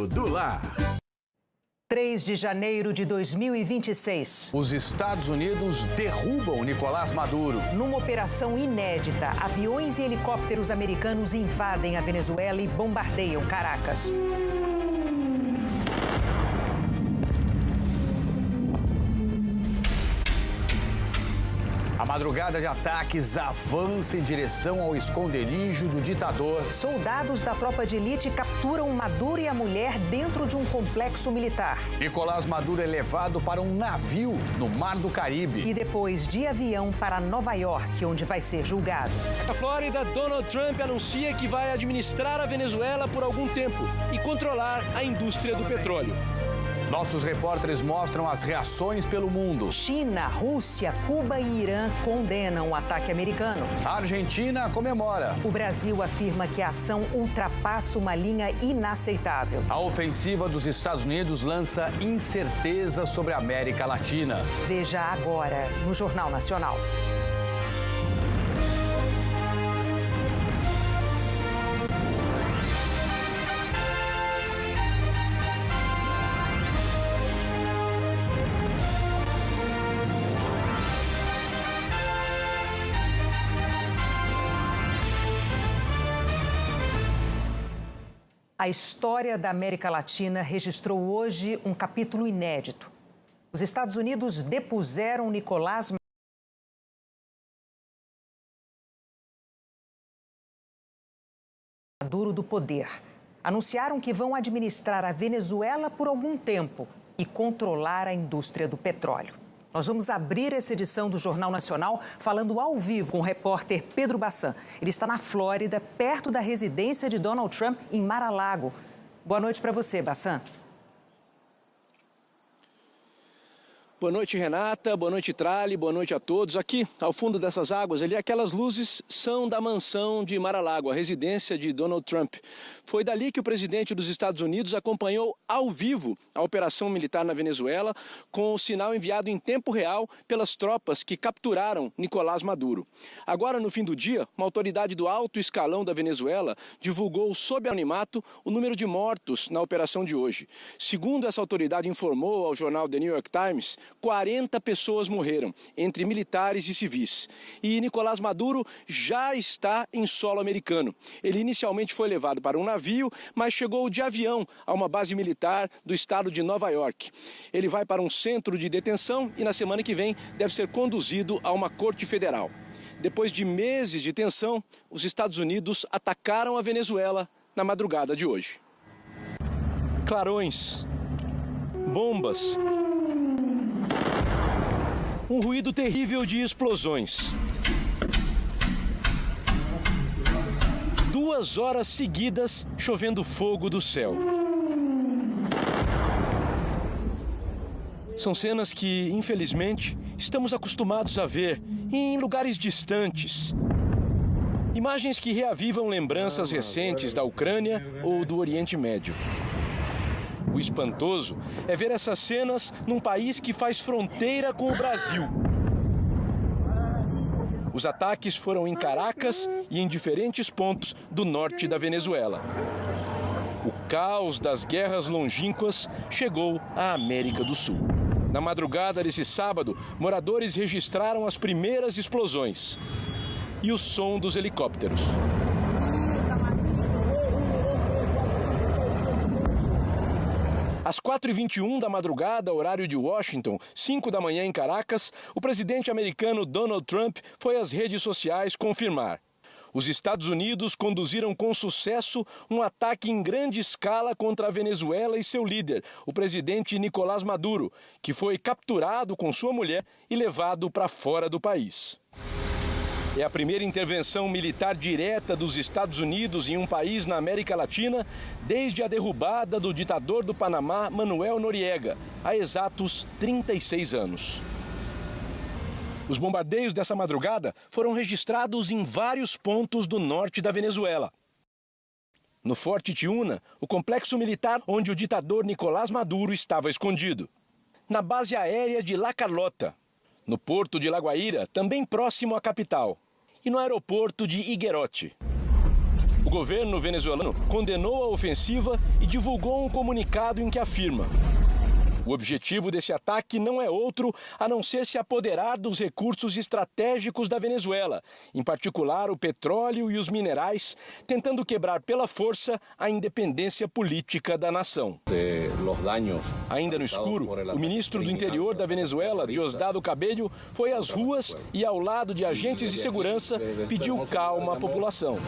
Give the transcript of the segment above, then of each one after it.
do Lar. 3 de janeiro de 2026. Os Estados Unidos derrubam Nicolás Maduro. Numa operação inédita, aviões e helicópteros americanos invadem a Venezuela e bombardeiam Caracas. A madrugada de ataques avança em direção ao esconderijo do ditador. Soldados da tropa de elite capturam Maduro e a mulher dentro de um complexo militar. Nicolás Maduro é levado para um navio no Mar do Caribe. E depois de avião para Nova York, onde vai ser julgado. Na Flórida, Donald Trump anuncia que vai administrar a Venezuela por algum tempo e controlar a indústria do petróleo. Nossos repórteres mostram as reações pelo mundo. China, Rússia, Cuba e Irã condenam o ataque americano. A Argentina comemora. O Brasil afirma que a ação ultrapassa uma linha inaceitável. A ofensiva dos Estados Unidos lança incerteza sobre a América Latina. Veja agora no Jornal Nacional. A história da América Latina registrou hoje um capítulo inédito. Os Estados Unidos depuseram Nicolás Maduro do poder. Anunciaram que vão administrar a Venezuela por algum tempo e controlar a indústria do petróleo. Nós vamos abrir essa edição do Jornal Nacional falando ao vivo com o repórter Pedro Bassan. Ele está na Flórida, perto da residência de Donald Trump, em Mar-a-Lago. Boa noite para você, Bassan. Boa noite, Renata. Boa noite, Trali. Boa noite a todos. Aqui, ao fundo dessas águas, ali, aquelas luzes são da mansão de Mar-a-Lago, a residência de Donald Trump. Foi dali que o presidente dos Estados Unidos acompanhou ao vivo a operação militar na Venezuela, com o sinal enviado em tempo real pelas tropas que capturaram Nicolás Maduro. Agora, no fim do dia, uma autoridade do alto escalão da Venezuela divulgou, sob anonimato, o número de mortos na operação de hoje. Segundo essa autoridade informou ao jornal The New York Times, 40 pessoas morreram, entre militares e civis. E Nicolás Maduro já está em solo americano. Ele inicialmente foi levado para um navio, mas chegou de avião a uma base militar do estado de Nova York. Ele vai para um centro de detenção e na semana que vem deve ser conduzido a uma corte federal. Depois de meses de tensão, os Estados Unidos atacaram a Venezuela na madrugada de hoje. Clarões, bombas, um ruído terrível de explosões. 2 horas seguidas chovendo fogo do céu. São cenas que, infelizmente, estamos acostumados a ver em lugares distantes. Imagens que reavivam lembranças recentes da Ucrânia ou do Oriente Médio. O espantoso é ver essas cenas num país que faz fronteira com o Brasil. Os ataques foram em Caracas e em diferentes pontos do norte da Venezuela. O caos das guerras longínquas chegou à América do Sul. Na madrugada desse sábado, moradores registraram as primeiras explosões e o som dos helicópteros. Às 4h21 da madrugada, horário de Washington, 5 da manhã em Caracas, o presidente americano Donald Trump foi às redes sociais confirmar. Os Estados Unidos conduziram com sucesso um ataque em grande escala contra a Venezuela e seu líder, o presidente Nicolás Maduro, que foi capturado com sua mulher e levado para fora do país. É a primeira intervenção militar direta dos Estados Unidos em um país na América Latina desde a derrubada do ditador do Panamá, Manuel Noriega, há exatos 36 anos. Os bombardeios dessa madrugada foram registrados em vários pontos do norte da Venezuela. No Forte Tiuna, o complexo militar onde o ditador Nicolás Maduro estava escondido. Na base aérea de La Carlota. No porto de La Guaira, também próximo à capital. E no aeroporto de Higuerote. O governo venezuelano condenou a ofensiva e divulgou um comunicado em que afirma: o objetivo desse ataque não é outro a não ser se apoderar dos recursos estratégicos da Venezuela, em particular o petróleo e os minerais, tentando quebrar pela força a independência política da nação. Ainda no escuro, o ministro do Interior da Venezuela, Diosdado Cabello, foi às ruas e, ao lado de agentes de segurança, pediu calma à população.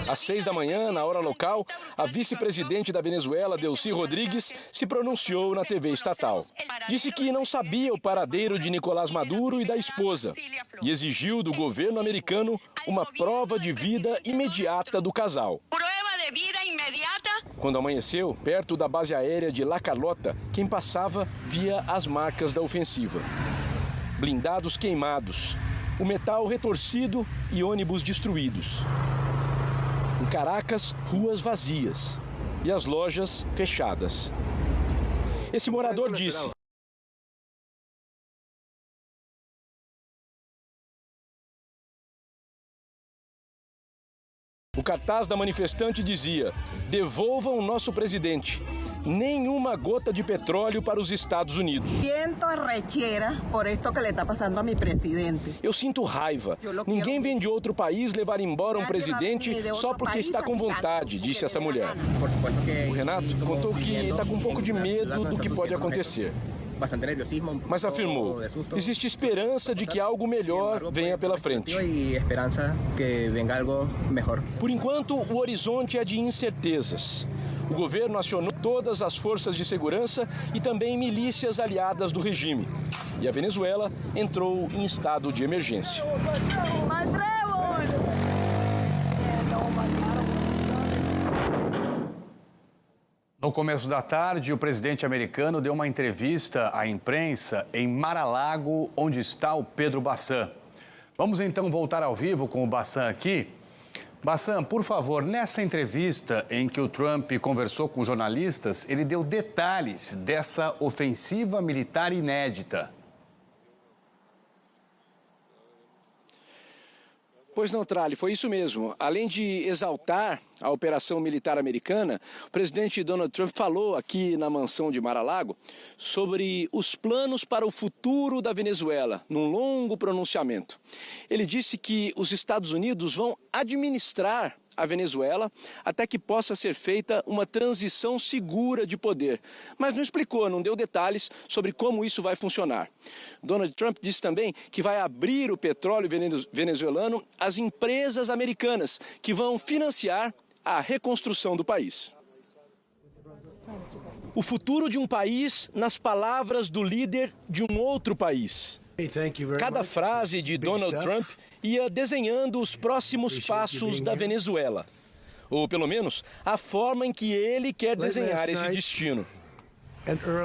Às 6 da manhã, na hora local, a vice-presidente da Venezuela, Delcy Rodrigues, se pronunciou na TV estatal. Disse que não sabia o paradeiro de Nicolás Maduro e da esposa e exigiu do governo americano uma prova de vida imediata do casal. Quando amanheceu, perto da base aérea de La Carlota, quem passava via as marcas da ofensiva. Blindados queimados, o metal retorcido e ônibus destruídos. Em Caracas, ruas vazias e as lojas fechadas. Esse morador disse: o cartaz da manifestante dizia: devolvam o nosso presidente. Nenhuma gota de petróleo para os Estados Unidos. Eu sinto raiva. Ninguém vem de outro país levar embora um presidente só porque está com vontade, disse essa mulher. O Renato contou que está com um pouco de medo do que pode acontecer. Mas afirmou: existe esperança de que algo melhor venha pela frente. Por enquanto, o horizonte é de incertezas. O governo acionou todas as forças de segurança e também milícias aliadas do regime. E a Venezuela entrou em estado de emergência. No começo da tarde, o presidente americano deu uma entrevista à imprensa em Mar-a-Lago, onde está o Pedro Bassan. Vamos então voltar ao vivo com o Bassan aqui. Bassan, por favor, nessa entrevista em que o Trump conversou com jornalistas, ele deu detalhes dessa ofensiva militar inédita. Pois não, Trali, foi isso mesmo. Além de exaltar a operação militar americana, o presidente Donald Trump falou aqui na mansão de Mar-a-Lago sobre os planos para o futuro da Venezuela, num longo pronunciamento. Ele disse que os Estados Unidos vão administrar a Venezuela até que possa ser feita uma transição segura de poder. Mas não explicou, não deu detalhes sobre como isso vai funcionar. Donald Trump disse também que vai abrir o petróleo venezuelano às empresas americanas que vão financiar a reconstrução do país. O futuro de um país nas palavras do líder de um outro país. Cada frase de Donald Trump ia desenhando os próximos passos da Venezuela. Ou, pelo menos, a forma em que ele quer desenhar esse destino.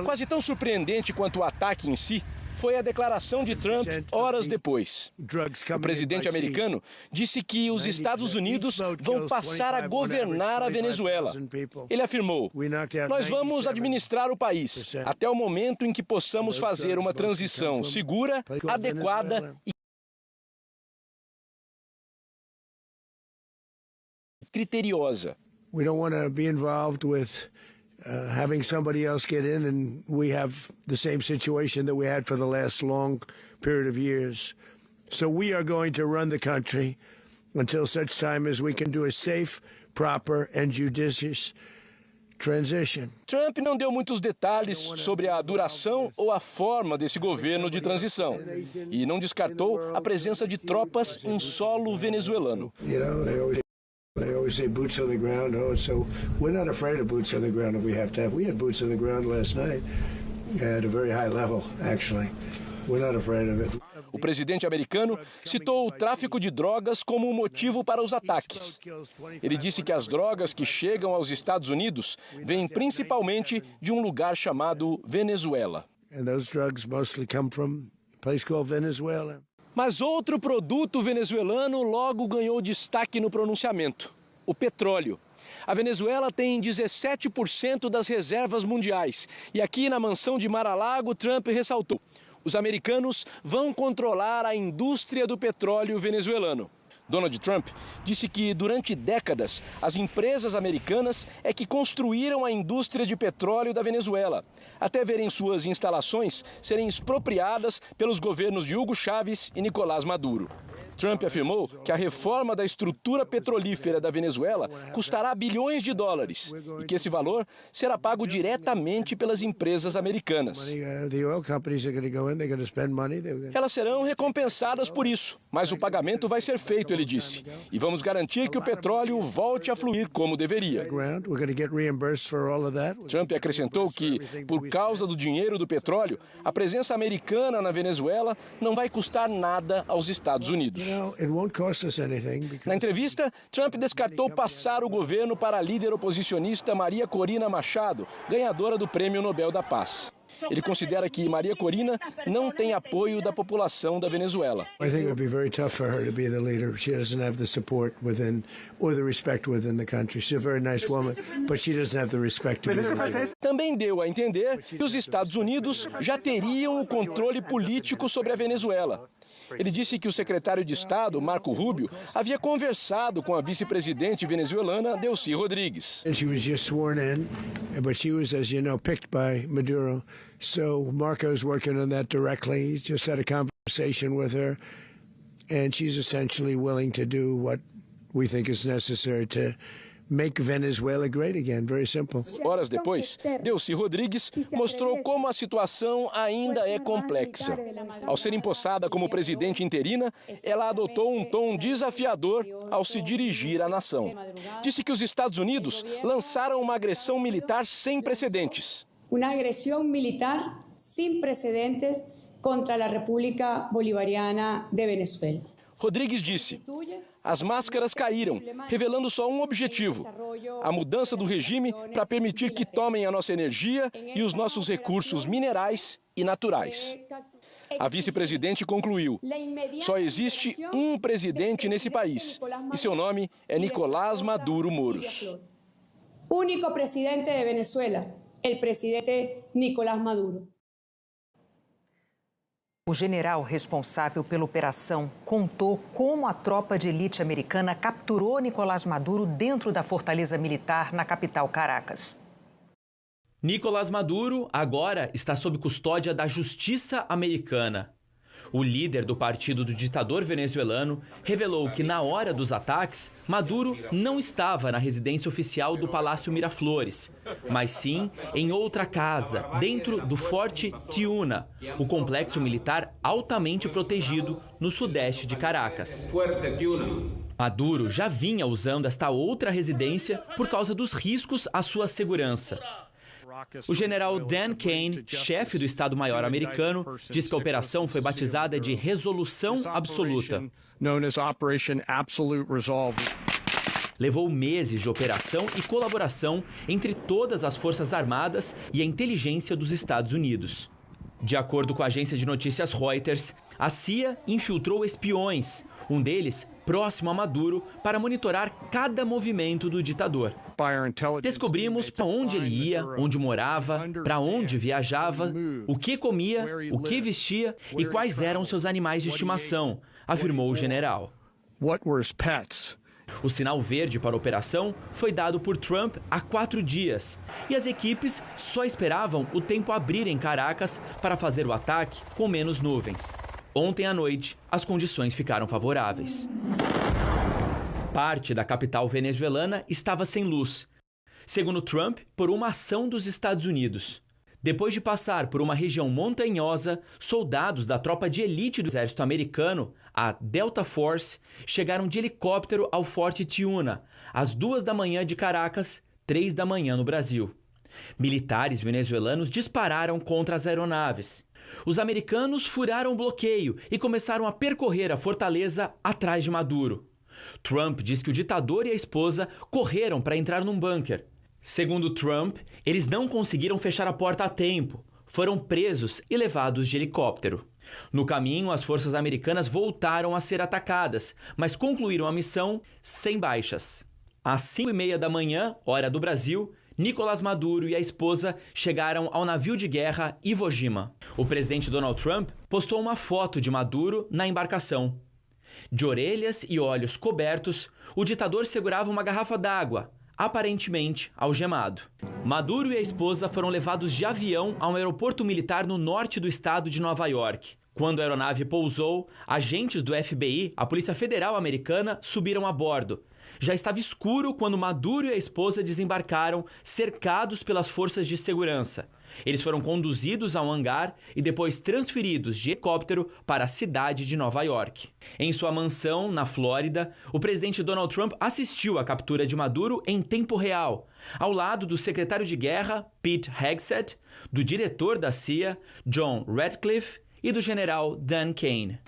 Quase tão surpreendente quanto o ataque em si foi a declaração de Trump horas depois. O presidente americano disse que os Estados Unidos vão passar a governar a Venezuela. Ele afirmou: nós vamos administrar o país até o momento em que possamos fazer uma transição segura, adequada e criteriosa. We don't want to be involved with having somebody else get in, and we have the same situation that we had for the last long period of years. So we are going to run the country until such time as we can do a safe, proper and judicious transition. Trump não deu muitos detalhes sobre a duração ou a forma desse governo de transição e não descartou a presença de tropas em solo venezuelano. They always say boots on the ground. Oh, so we're not afraid of boots on the ground if we have to have. We had boots on the ground last night at a very high level, actually. We're not afraid of it. O presidente americano citou o tráfico de drogas como um motivo para os ataques. Ele disse que as drogas que chegam aos Estados Unidos vêm principalmente de um lugar chamado Venezuela. And those drugs mostly come from a place called Venezuela. Mas outro produto venezuelano logo ganhou destaque no pronunciamento: o petróleo. A Venezuela tem 17% das reservas mundiais. E aqui na mansão de Mar-a-Lago, Trump ressaltou: os americanos vão controlar a indústria do petróleo venezuelano. Donald Trump disse que durante décadas as empresas americanas é que construíram a indústria de petróleo da Venezuela, até verem suas instalações serem expropriadas pelos governos de Hugo Chávez e Nicolás Maduro. Trump afirmou que a reforma da estrutura petrolífera da Venezuela custará bilhões de dólares e que esse valor será pago diretamente pelas empresas americanas. Elas serão recompensadas por isso, mas o pagamento vai ser feito, ele disse, e vamos garantir que o petróleo volte a fluir como deveria. Trump acrescentou que, por causa do dinheiro do petróleo, a presença americana na Venezuela não vai custar nada aos Estados Unidos. Na entrevista, Trump descartou passar o governo para a líder oposicionista Maria Corina Machado, ganhadora do Prêmio Nobel da Paz. Ele considera que Maria Corina não tem apoio da população da Venezuela. I think it would be very tough for her to be the leader. She doesn't have the support within or the respect within the country. She's a very nice woman, but she doesn't have the respect to be the leader. Também deu a entender que os Estados Unidos já teriam o controle político sobre a Venezuela. Ele disse que o secretário de Estado, Marco Rubio, havia conversado com a vice-presidente venezuelana, Delcy Rodrigues. And she was just sworn in, but she was, as you know, picked by Maduro. So Marco's working on that directly. He just had a conversation with her, and she's essentially willing to do what we think is necessary to make Venezuela great again. Very simple. Horas depois, Delcy Rodrigues mostrou como a situação ainda é complexa. Ao ser empossada como presidente interina, ela adotou um tom desafiador ao se dirigir à nação. Disse que os Estados Unidos lançaram uma agressão militar sem precedentes. Uma agressão militar sem precedentes contra a República Bolivariana de Venezuela. Rodrigues disse: as máscaras caíram, revelando só um objetivo: a mudança do regime para permitir que tomem a nossa energia e os nossos recursos minerais e naturais. A vice-presidente concluiu: só existe um presidente nesse país e seu nome é Nicolás Maduro Moros. Único presidente de Venezuela, o presidente Nicolás Maduro. O general responsável pela operação contou como a tropa de elite americana capturou Nicolás Maduro dentro da fortaleza militar na capital Caracas. Nicolás Maduro agora está sob custódia da justiça americana. O líder do partido do ditador venezuelano revelou que, na hora dos ataques, Maduro não estava na residência oficial do Palácio Miraflores, mas sim em outra casa, dentro do Forte Tiuna, o complexo militar altamente protegido no sudeste de Caracas. Maduro já vinha usando esta outra residência por causa dos riscos à sua segurança. O general Dan Kane, chefe do Estado-Maior americano, diz que a operação foi batizada de Resolução Absoluta. Levou meses de operação e colaboração entre todas as forças armadas e a inteligência dos Estados Unidos. De acordo com a agência de notícias Reuters, a CIA infiltrou espiões, um deles próximo a Maduro, para monitorar cada movimento do ditador. Descobrimos para onde ele ia, onde morava, para onde viajava, o que comia, o que vestia e quais eram seus animais de estimação, afirmou o general. O sinal verde para a operação foi dado por Trump há 4 dias e as equipes só esperavam o tempo abrir em Caracas para fazer o ataque com menos nuvens. Ontem à noite, as condições ficaram favoráveis. Parte da capital venezuelana estava sem luz, segundo Trump, por uma ação dos Estados Unidos. Depois de passar por uma região montanhosa, soldados da tropa de elite do exército americano, a Delta Force, chegaram de helicóptero ao Forte Tiuna, às 2 da manhã de Caracas, 3 da manhã no Brasil. Militares venezuelanos dispararam contra as aeronaves. Os americanos furaram o bloqueio e começaram a percorrer a fortaleza atrás de Maduro. Trump diz que o ditador e a esposa correram para entrar num bunker. Segundo Trump, eles não conseguiram fechar a porta a tempo. Foram presos e levados de helicóptero. No caminho, as forças americanas voltaram a ser atacadas, mas concluíram a missão sem baixas. Às 5h30 da manhã, hora do Brasil, Nicolás Maduro e a esposa chegaram ao navio de guerra Iwo Jima. O presidente Donald Trump postou uma foto de Maduro na embarcação. De orelhas e olhos cobertos, o ditador segurava uma garrafa d'água, aparentemente algemado. Maduro e a esposa foram levados de avião a um aeroporto militar no norte do estado de Nova York. Quando a aeronave pousou, agentes do FBI, a Polícia Federal Americana, subiram a bordo. Já estava escuro quando Maduro e a esposa desembarcaram, cercados pelas forças de segurança. Eles foram conduzidos a um hangar e depois transferidos de helicóptero para a cidade de Nova York. Em sua mansão, na Flórida, o presidente Donald Trump assistiu à captura de Maduro em tempo real, ao lado do secretário de guerra, Pete Hegseth, do diretor da CIA, John Ratcliffe, e do general Dan Kane.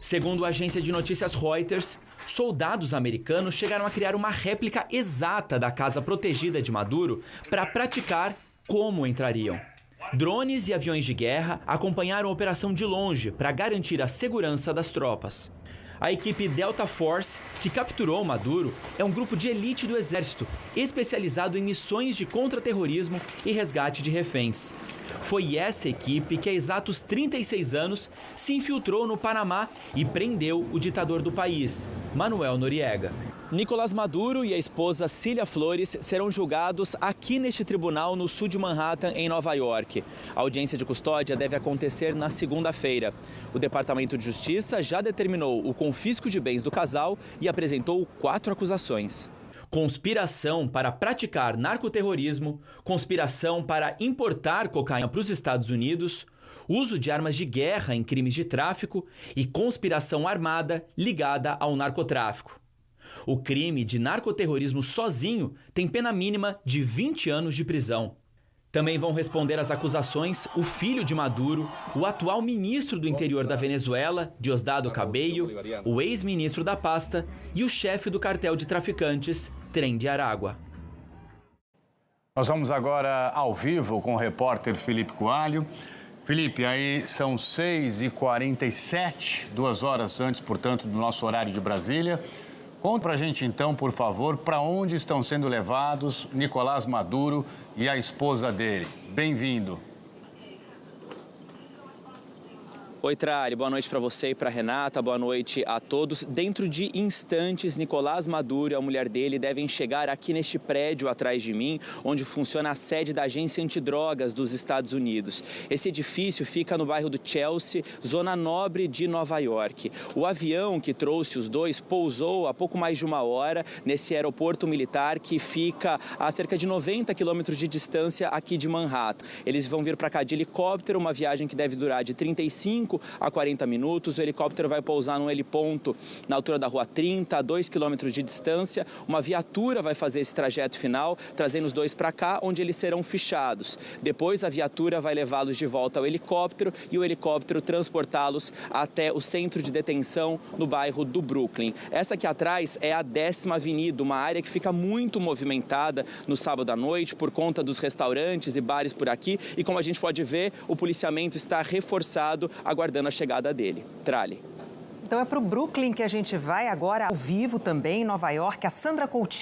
Segundo a agência de notícias Reuters, soldados americanos chegaram a criar uma réplica exata da casa protegida de Maduro para praticar como entrariam. Drones e aviões de guerra acompanharam a operação de longe para garantir a segurança das tropas. A equipe Delta Force, que capturou Maduro, é um grupo de elite do exército, especializado em missões de contra-terrorismo e resgate de reféns. Foi essa equipe que, há exatos 36 anos, se infiltrou no Panamá e prendeu o ditador do país, Manuel Noriega. Nicolás Maduro e a esposa Cília Flores serão julgados aqui neste tribunal no sul de Manhattan, em Nova York. A audiência de custódia deve acontecer na segunda-feira. O Departamento de Justiça já determinou o confisco de bens do casal e apresentou 4 acusações. Conspiração para praticar narcoterrorismo, conspiração para importar cocaína para os Estados Unidos, uso de armas de guerra em crimes de tráfico e conspiração armada ligada ao narcotráfico. O crime de narcoterrorismo sozinho tem pena mínima de 20 anos de prisão. Também vão responder às acusações o filho de Maduro, o atual ministro do interior da Venezuela, Diosdado Cabello, o ex-ministro da pasta e o chefe do cartel de traficantes, Tren de Aragua. Nós vamos agora ao vivo com o repórter Felipe Coalho. Felipe, aí são 6h47, 2 horas antes, portanto, do nosso horário de Brasília. Conta pra gente, então, por favor, para onde estão sendo levados Nicolás Maduro e a esposa dele. Bem-vindo. Oi, Trali, boa noite para você e para Renata, boa noite a todos. Dentro de instantes, Nicolás Maduro e a mulher dele devem chegar aqui neste prédio atrás de mim, onde funciona a sede da Agência Antidrogas dos Estados Unidos. Esse edifício fica no bairro do Chelsea, zona nobre de Nova York. O avião que trouxe os dois pousou há pouco mais de 1 hora nesse aeroporto militar que fica a cerca de 90 quilômetros de distância aqui de Manhattan. Eles vão vir para cá de helicóptero, uma viagem que deve durar de 35 a 40 minutos. O helicóptero vai pousar num heliponto na altura da Rua 30, a 2 quilômetros de distância. Uma viatura vai fazer esse trajeto final, trazendo os dois para cá, onde eles serão fichados. Depois, a viatura vai levá-los de volta ao helicóptero e o helicóptero transportá-los até o centro de detenção no bairro do Brooklyn. Essa aqui atrás é a 10ª Avenida, uma área que fica muito movimentada no sábado à noite por conta dos restaurantes e bares por aqui. E como a gente pode ver, o policiamento está reforçado, aguardando a chegada dele. Trali. Então é para o Brooklyn que a gente vai agora, ao vivo também, em Nova York. A Sandra Coutinho